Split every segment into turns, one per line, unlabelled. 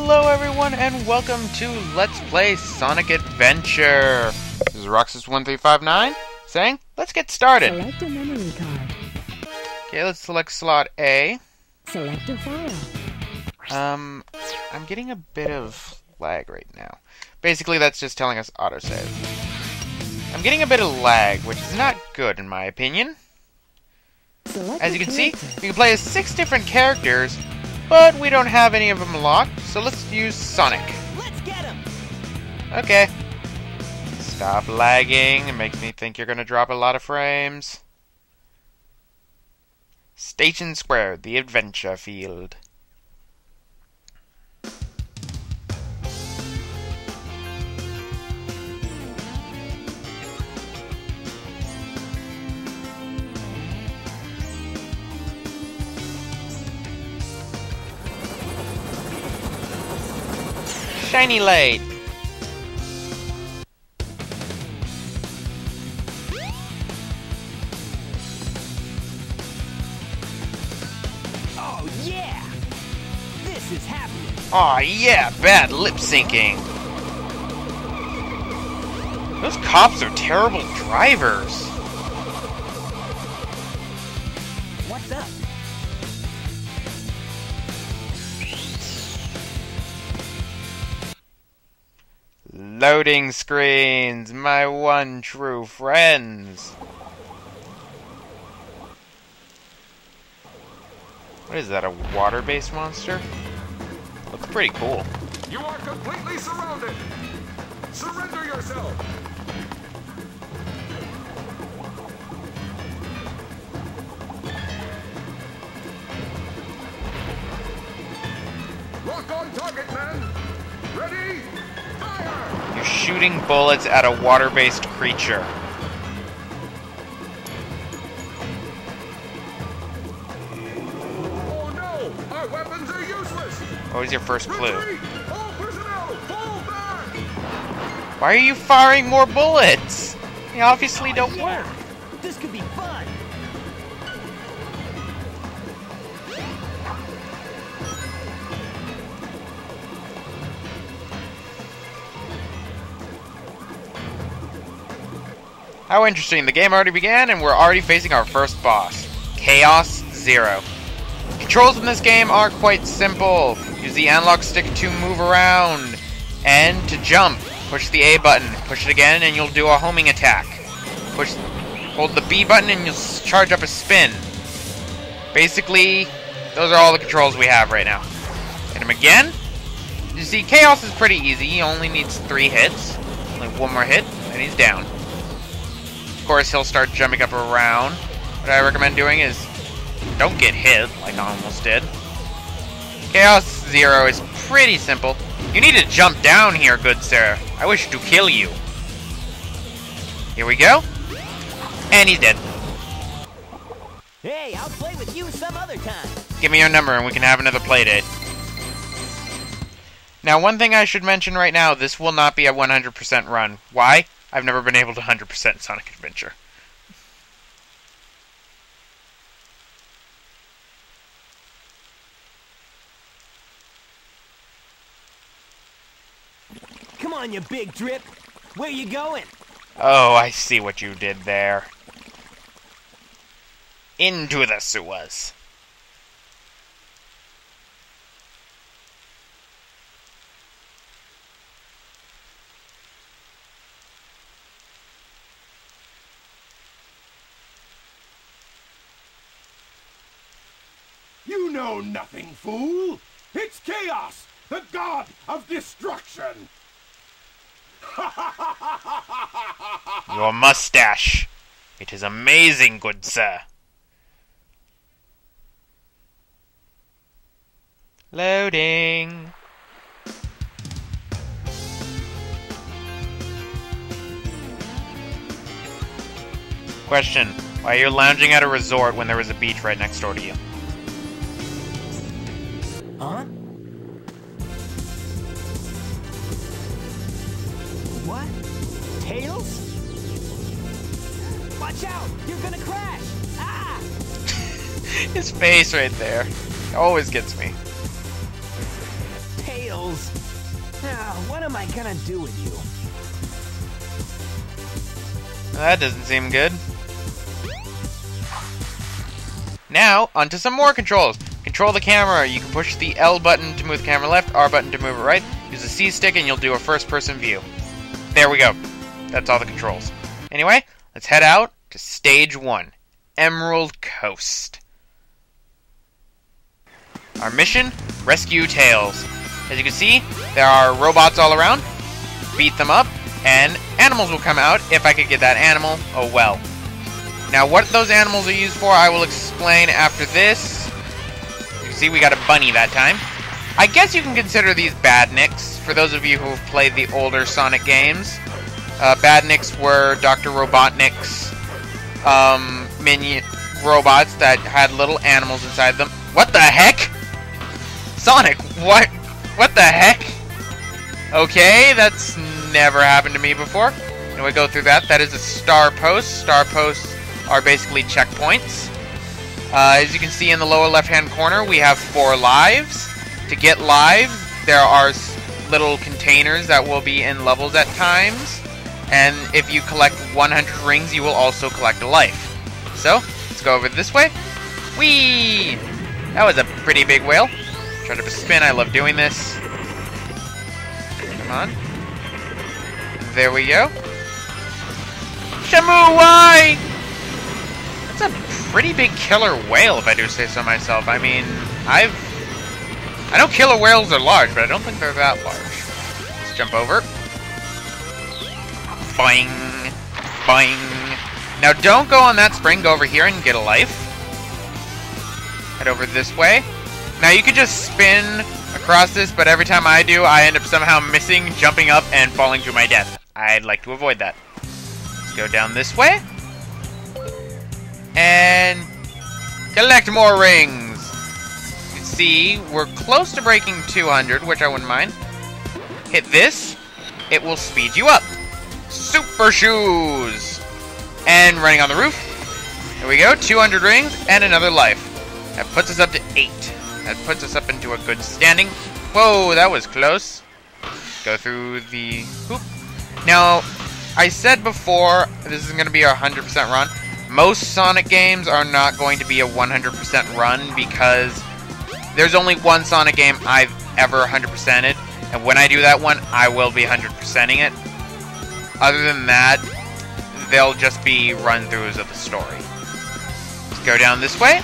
Hello everyone and welcome to Let's Play Sonic Adventure. This is Roxas1359 saying, let's get started.
Select a memory card.
Okay, let's select slot A.
Select a file.
I'm getting a bit of lag right now. Basically that's just telling us autosave. I'm getting a bit of lag, which is not good in my opinion.
Select
As you can see,
character.
we can play as 6 different characters, but we don't have any of them locked, so let's use Sonic.
Let's get him.
Okay. Stop lagging. It makes me think you're gonna drop a lot of frames. Station Square, the adventure field. Shiny light.
Oh yeah! This is happening.
Aw, yeah, bad lip syncing. Those cops are terrible drivers.
What's up?
Loading screens, my one true friends. What is that, a water-based monster? Looks pretty cool.
You are completely surrounded! Surrender yourself! Lock on target, men! Ready? Fire!
You're shooting bullets at a water-based creature.
Oh no! Our weapons are useless!
What was your first clue?
Retreat! All personnel, fall back!
Why are you firing more bullets? They obviously don't
Yeah.
work.
This could be fun.
How interesting. The game already began and we're already facing our first boss. Chaos Zero. Controls in this game are quite simple. Use the analog stick to move around and to jump. Push the A button, push it again and you'll do a homing attack. Hold the B button and you'll charge up a spin. Basically, those are all the controls we have right now. Hit him again. You see, Chaos is pretty easy. He only needs 3 hits. Only one more hit and he's down. Of course, he'll start jumping up around. What I recommend doing is don't get hit, like I almost did. Chaos Zero is pretty simple. You need to jump down here, good sir. I wish to kill you. Here we go. And he's dead.
Hey, I'll play with you some other time.
Give me your number and we can have another playdate. Now, one thing I should mention right now, this will not be a 100% run. Why? I've never been able to 100% Sonic Adventure.
Come on, you big drip. Where you going?
Oh, I see what you did there. Into the sewers.
You know nothing, fool! It's Chaos, the god of destruction!
Your mustache. It is amazing, good sir. Loading. Question. Why are you lounging at a resort when there was a beach right next door to you?
Huh? What? Tails? Watch out! You're gonna crash! Ah!
His face right there always gets me.
Tails! Tails! Now, what am I gonna do with you?
That doesn't seem good. Now, onto some more controls. Control the camera. You can push the L button to move the camera left, R button to move it right. Use the C stick and you'll do a first-person view. There we go. That's all the controls. Anyway, let's head out to Stage 1, Emerald Coast. Our mission, rescue Tails. As you can see, there are robots all around. Beat them up, and animals will come out if I could get that animal. Oh well. Now what those animals are used for, I will explain after this. You can see we got a bunny that time. I guess you can consider these badniks, for those of you who have played the older Sonic games. Badniks were Dr. Robotnik's minion robots that had little animals inside them. What the heck? Sonic, what? What the heck? Okay, that's never happened to me before. And we go through that. That is a star post. Star posts are basically checkpoints. As you can see in the lower left-hand corner, we have 4 lives. To get lives, there are little containers that will be in levels at times. And if you collect 100 rings, you will also collect a life. So, let's go over this way. Whee! That was a pretty big whale. Try to spin, I love doing this. Come on. There we go. Shamu, why? That's a pretty big killer whale, if I do say so myself. I mean, I know killer whales are large, but I don't think they're that large. Let's jump over. Boing. Boing. Now don't go on that spring, go over here and get a life. Head over this way. Now you could just spin across this, but every time I do, I end up somehow missing, jumping up, and falling to my death. I'd like to avoid that. Let's go down this way. And collect more rings. You can see, we're close to breaking 200, which I wouldn't mind. Hit this, it will speed you up. Super shoes! And running on the roof. There we go, 200 rings and another life. That puts us up to 8. That puts us up into a good standing. Whoa, that was close. Go through the hoop. Now, I said before, this is going to be a 100% run. Most Sonic games are not going to be a 100% run because there's only one Sonic game I've ever 100%ed. And when I do that one, I will be 100%ing it. Other than that, they'll just be run-throughs of the story. Let's go down this way.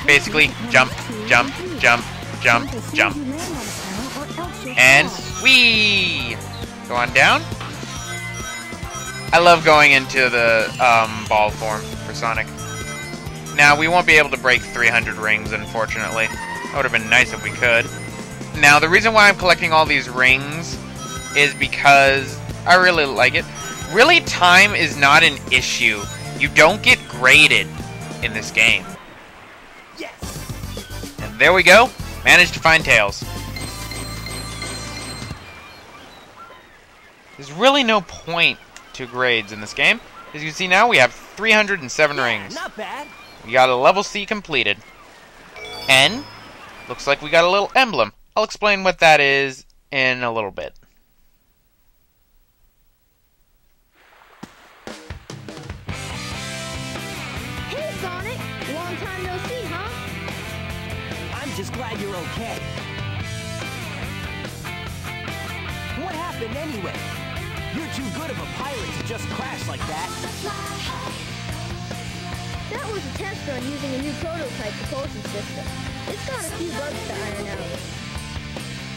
Basically, jump, jump, jump, jump, jump. And whee! Go on down. I love going into the ball form for Sonic. Now, we won't be able to break 300 rings, unfortunately. That would have been nice if we could. Now, the reason why I'm collecting all these rings is because I really like it. Really, time is not an issue. You don't get graded in this game. And there we go. Managed to find Tails. There's really no point to grades in this game. As you can see now, we have 307 rings.
Not bad.
We got a level C completed. And looks like we got a little emblem. I'll explain what that is in a little bit.
Hey, Sonic! Long time no see, huh?
I'm just glad you're okay. What happened anyway? You're too good of a pilot to just crash like that.
That was a test run using a new prototype propulsion system. It's got a few bugs to iron out.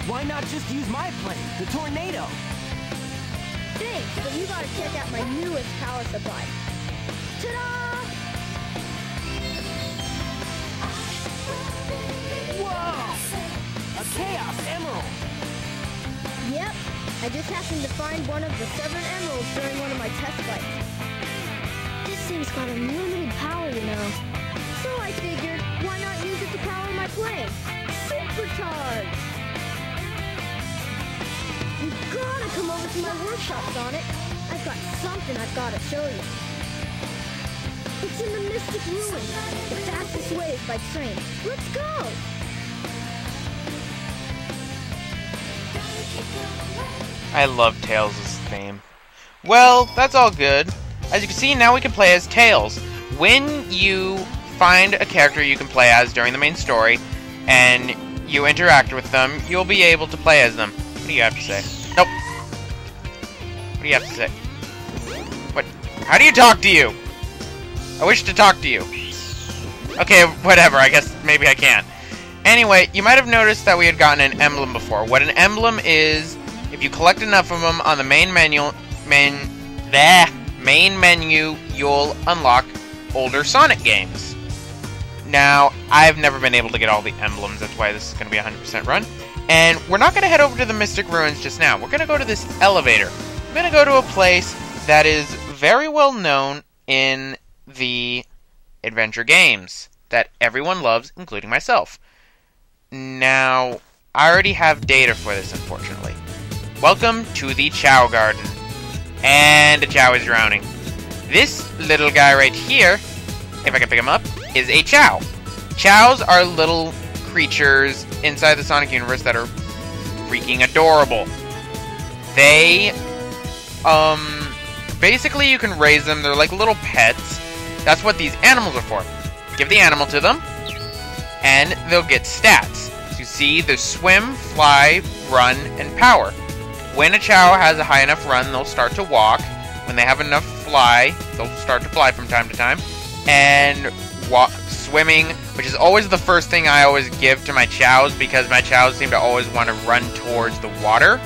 Why not just use my plane, the Tornado?
Thanks, but you gotta check out my newest power supply. Ta-da!
Whoa! A Chaos Emerald!
Yep, I just happened to find one of the 7 emeralds during one of my test flights. This thing's got unlimited power, you know. So I figured, why not use it to power my plane? Supercharge! You gotta come over to my workshop, Sonic. I've got something I've gotta show you. It's in the Mystic Ruins. The fastest way is by train. Let's go!
I love Tails' theme. Well, that's all good. As you can see, now we can play as Tails. When you find a character you can play as during the main story, and you interact with them, you'll be able to play as them. What do you have to say? Nope. What do you have to say? What? How do you talk to you? I wish to talk to you. Okay, whatever. I guess maybe I can't. Anyway, you might have noticed that we had gotten an emblem before. What an emblem is, if you collect enough of them on the main menu, you'll unlock older Sonic games. Now, I've never been able to get all the emblems, that's why this is going to be a 100% run. And we're not going to head over to the Mystic Ruins just now. We're going to go to this elevator. We're going to go to a place that is very well known in the adventure games that everyone loves, including myself. Now, I already have data for this, unfortunately. Welcome to the Chow Garden. And the Chow is drowning. This little guy right here, if I can pick him up, is a Chow. Chows are little creatures inside the Sonic universe that are freaking adorable. They, basically you can raise them. They're like little pets. That's what these animals are for. Give the animal to them, and they'll get stats. So you see, there's swim, fly, run, and power. When a Chow has a high enough run, they'll start to walk. When they have enough fly, they'll start to fly from time to time. And swimming, which is always the first thing I always give to my Chows, because my Chows seem to always want to run towards the water.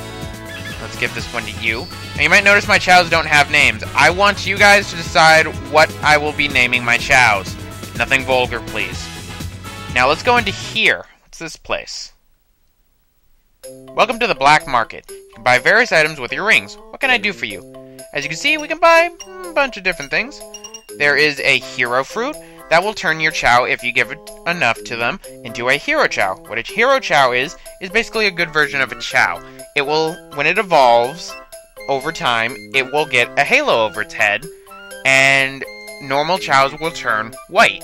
Let's give this one to you. Now you might notice my Chows don't have names. I want you guys to decide what I will be naming my Chows. Nothing vulgar, please. Now let's go into here. What's this place? Welcome to the Black Market. You can buy various items with your rings. What can I do for you? As you can see, we can buy a bunch of different things. There is a hero fruit that will turn your Chow, if you give it enough to them, into a hero Chow. What a hero Chow is basically a good version of a Chow. It will, when it evolves over time, it will get a halo over its head, and normal Chows will turn white.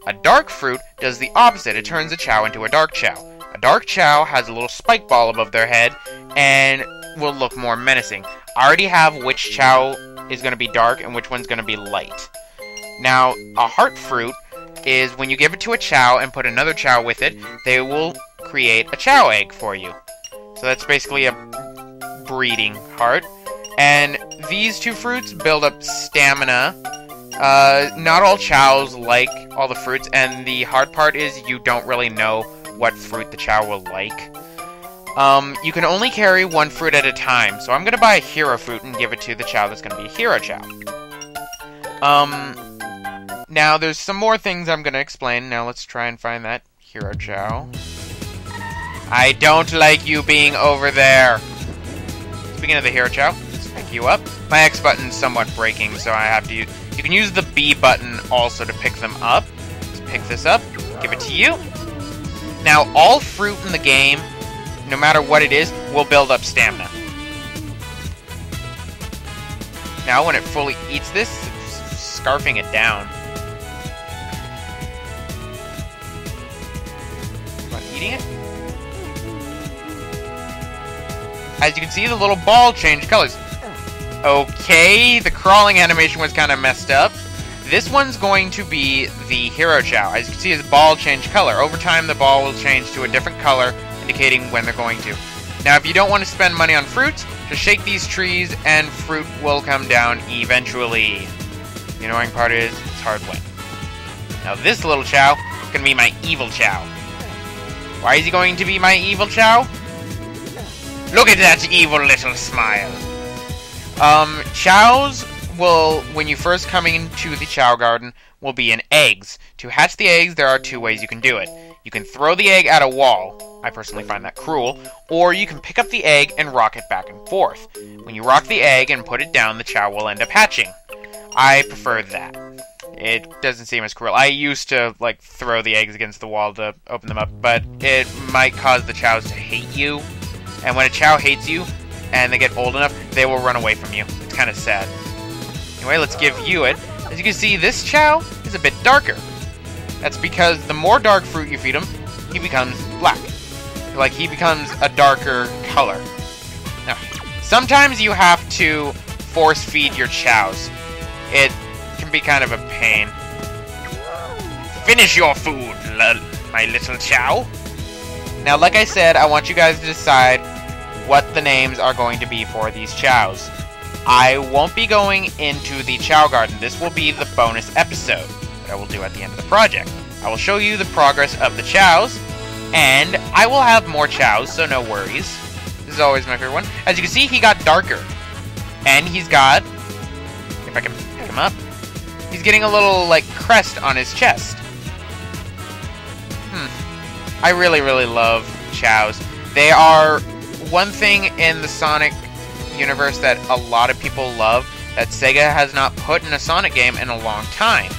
A dark fruit does the opposite. It turns a Chow into a dark Chow. A dark Chow has a little spike ball above their head and will look more menacing. I already have which Chow is going to be dark and which one's going to be light. Now, a heart fruit is when you give it to a Chow and put another Chow with it, they will create a Chow egg for you. So that's basically a breeding heart. And these two fruits build up stamina. Not all Chows like all the fruits, and the hard part is you don't really know what fruit the Chow will like. You can only carry one fruit at a time, so I'm going to buy a hero fruit and give it to the Chow that's going to be a hero Chow. Now there's some more things I'm going to explain. Now let's try and find that hero Chow. I don't like you being over there. Speaking of the hero Chow, let's pick you up. My X button's somewhat breaking, so I have to use... You can use the B button also to pick them up. Let's pick this up, give it to you. Now, all fruit in the game, no matter what it is, will build up stamina. Now, when it fully eats this, it's scarfing it down. Am I eating it? As you can see, the little ball changed colors. Okay, the crawling animation was kind of messed up. This one's going to be the hero Chow. As you can see, his ball changed color. Over time, the ball will change to a different color, indicating when they're going to. Now, if you don't want to spend money on fruits, just shake these trees and fruit will come down eventually. The annoying part is, it's hard wet. Now, this little Chow is going to be my evil Chow. Why is he going to be my evil Chow? Look at that evil little smile. Chows will, when you first come into the Chow Garden, will be in eggs. To hatch the eggs, there are two ways you can do it. You can throw the egg at a wall. I personally find that cruel. Or you can pick up the egg and rock it back and forth. When you rock the egg and put it down, the Chow will end up hatching. I prefer that. It doesn't seem as cruel. I used to, like, throw the eggs against the wall to open them up, but it might cause the Chows to hate you. And when a Chow hates you, and they get old enough, they will run away from you. It's kind of sad. Anyway, let's give you it. As you can see, this Chow is a bit darker. That's because the more dark fruit you feed him, he becomes black. Like, he becomes a darker color. Now, Sometimes you have to force feed your chows. It can be kind of a pain. Finish your food, my little chow. Now, like I said, I want you guys to decide what the names are going to be for these chows. I won't be going into the chow garden. This will be the bonus episode that I will do at the end of the project. I will show you the progress of the chows, and I will have more chows, so no worries. This is always my favorite one. As you can see, he got darker. And he's got, if I can pick him up, he's getting a little, like, crest on his chest. I really, really love chows. They are one thing in the Sonic universe that a lot of people love that Sega has not put in a Sonic game in a long time.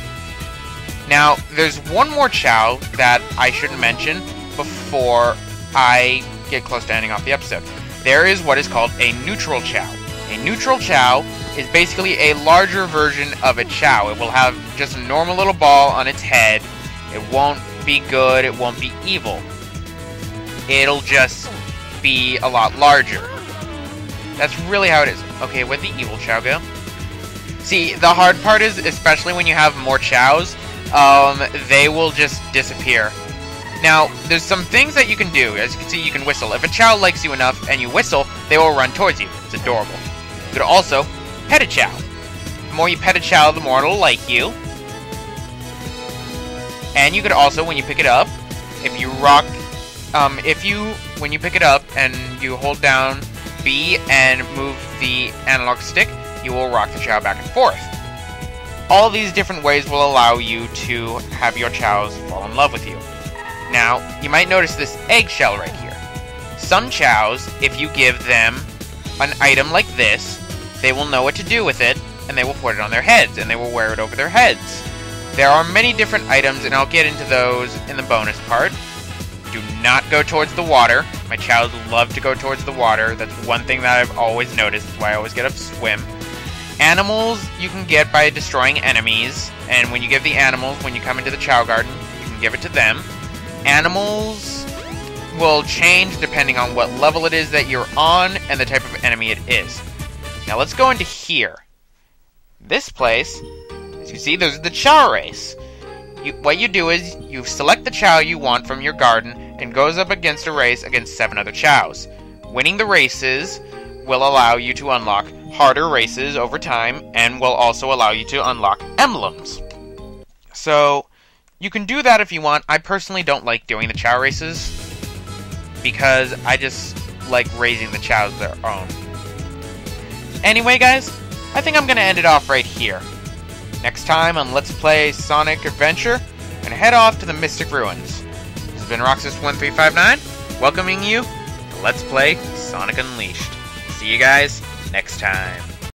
Now, there's one more chow that I should mention before I get close to ending off the episode. There is what is called a neutral chow. A neutral chow is basically a larger version of a chow. It will have just a normal little ball on its head. It won't be good, it won't be evil. It'll just be a lot larger. That's really how it is. Okay, where'd the evil chow go? See, the hard part is, especially when you have more chows, they will just disappear. Now, there's some things that you can do. As you can see, you can whistle. If a chow likes you enough and you whistle, they will run towards you. It's adorable. You could also pet a chow. The more you pet a chow, the more it'll like you. And you could also, when you pick it up, if you rock, when you pick it up and you hold down B and move the analog stick, you will rock the chow back and forth. All these different ways will allow you to have your chows fall in love with you. Now, you might notice this eggshell right here. Some chows, if you give them an item like this, they will know what to do with it, and they will put it on their heads, and they will wear it over their heads. There are many different items, and I'll get into those in the bonus part. Do not go towards the water. My chows love to go towards the water. That's one thing that I've always noticed. That's why I always get up to swim. Animals you can get by destroying enemies, and when you give the animals, when you come into the chow garden, you can give it to them. Animals will change depending on what level it is that you're on and the type of enemy it is. Now let's go into here. This place, as you see, there's the chow race. What you do is you select the chow you want from your garden and goes up against a race against 7 other chows. Winning the races will allow you to unlock harder races over time and will also allow you to unlock emblems. So you can do that if you want. I personally don't like doing the chow races because I just like raising the chows their own. Anyway, guys, I think I'm going to end it off right here. Next time on Let's Play Sonic Adventure, I'm going to head off to the Mystic Ruins. This has been Roxas1359, welcoming you to Let's Play Sonic Unleashed. See you guys next time.